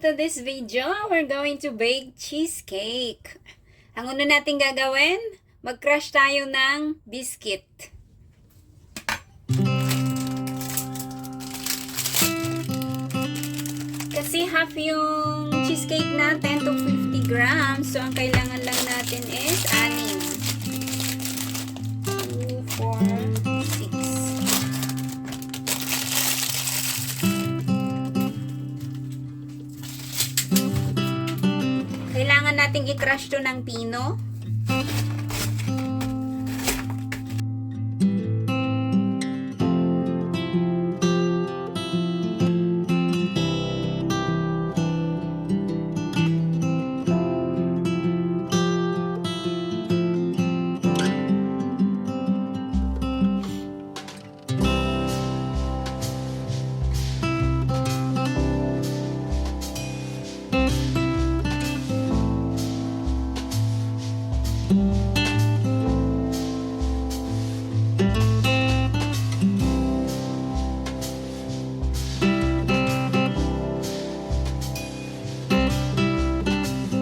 to this video. We're going to bake cheesecake. Ang una natin gagawin, mag-crush tayo ng biscuit. Kasi half yung cheesecake natin to 50 grams. So, ang kailangan lang natin is 6. 2, 4, 6. Kailangan nating i-crush to ng pino.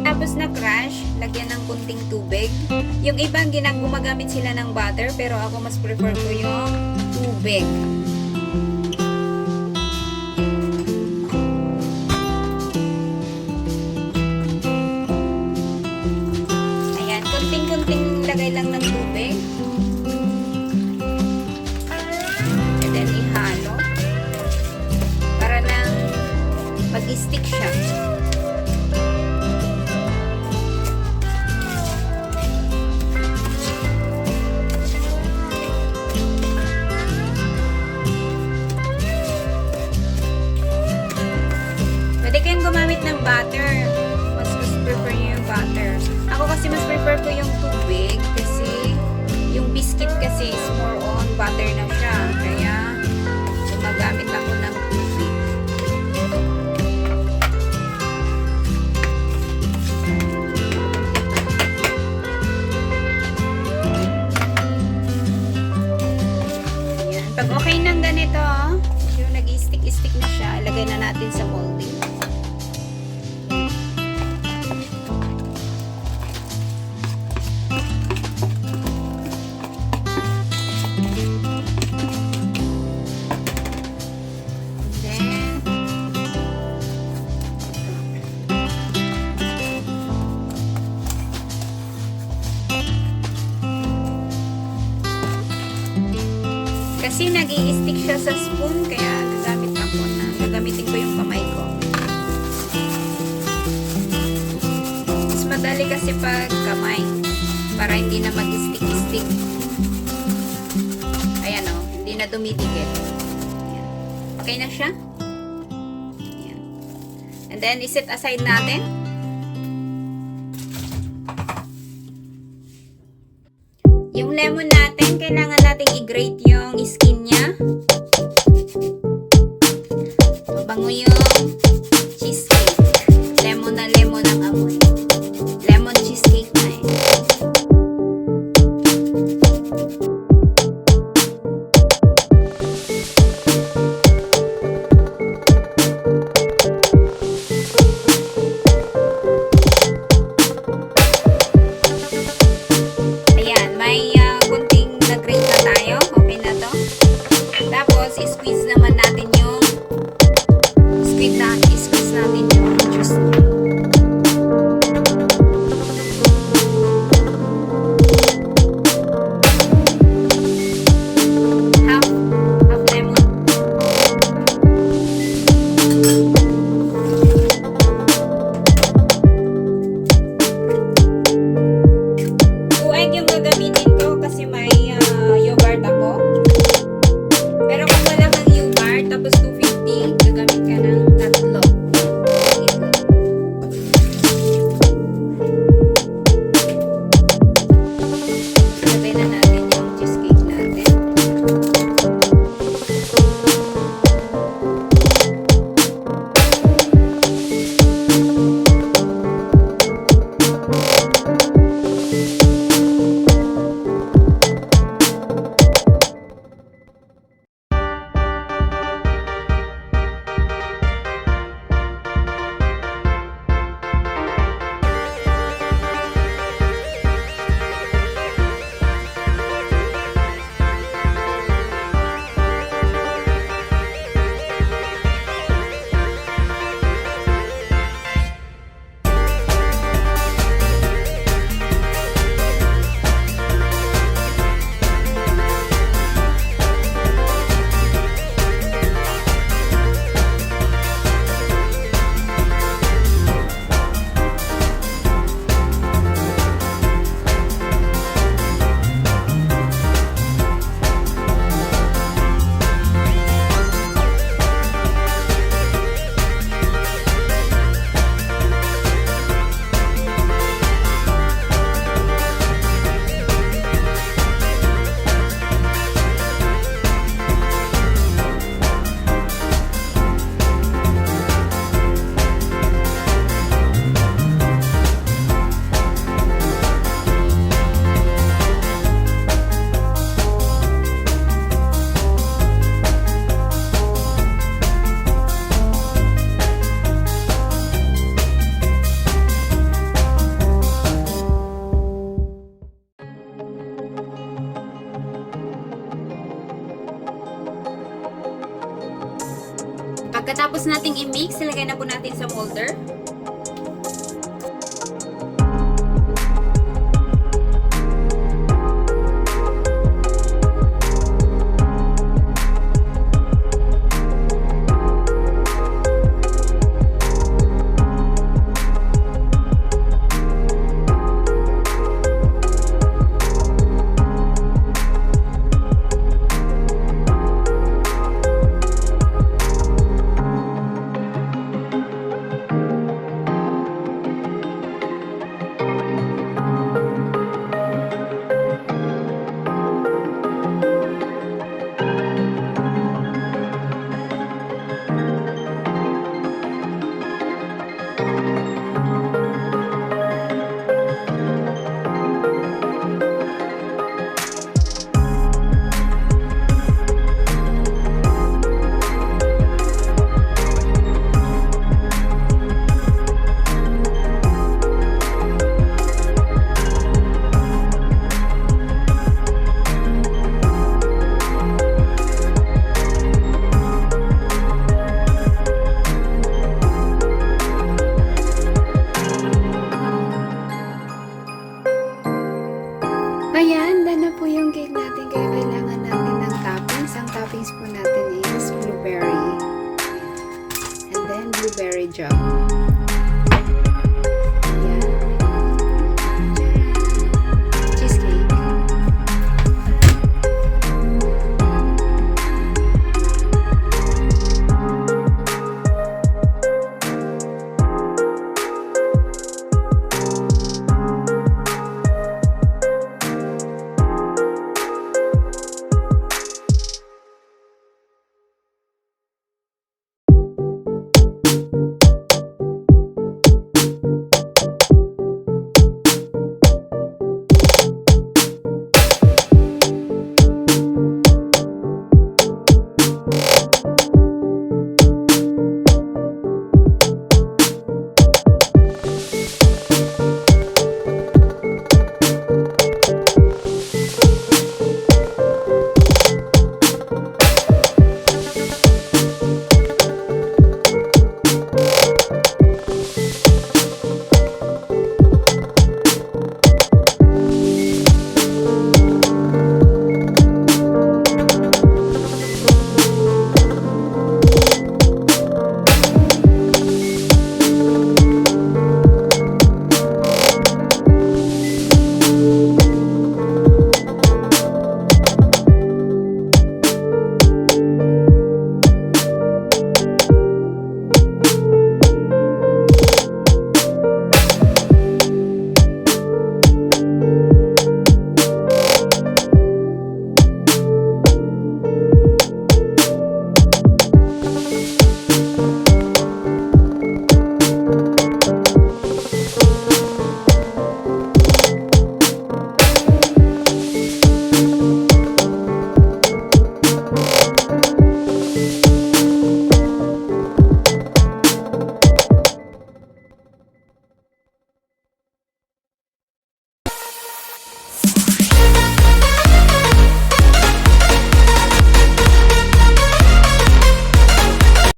Tapos na crush, lagyan ng kunting tubig. Yung ibang gumagamit sila ng butter, pero ako mas prefer ko yung tubig. Ayan, kunting-kunting lagay lang ng tubig. And then ihalo para lang mag-stick siya. Gumamit ng butter. Mas prefer nyo yung butter. Ako kasi mas prefer ko yung tubig kasi yung biscuit kasi is more on butter na siya. Kaya gumagamit ako ng tubig. Ayan. Pag okay nang ganito, yung nag-stick-stick na siya, ilagay na natin sa molding. Kasi nag-i-stick siya sa spoon, kaya gagamitin ko yung kamay ko. Mas madali kasi pag kamay, para hindi na mag-stick-stick. Ayan o, hindi na dumidikit. Ayan. Okay na siya. Ayan. And then, iset aside natin. Yung lemon natin, kailangan natin i-grate yung skin niya. Mabango yung cheesecake. Lemon na lemon ang amoy. Lemon cheesecake na eh. Squeeze Pagkatapos nating i-mix, ilagay na po natin sa molder. Ayan, done na po yung cake natin. Kaya kailangan natin ng toppings. Ang toppings po natin is blueberry. And then blueberry jam.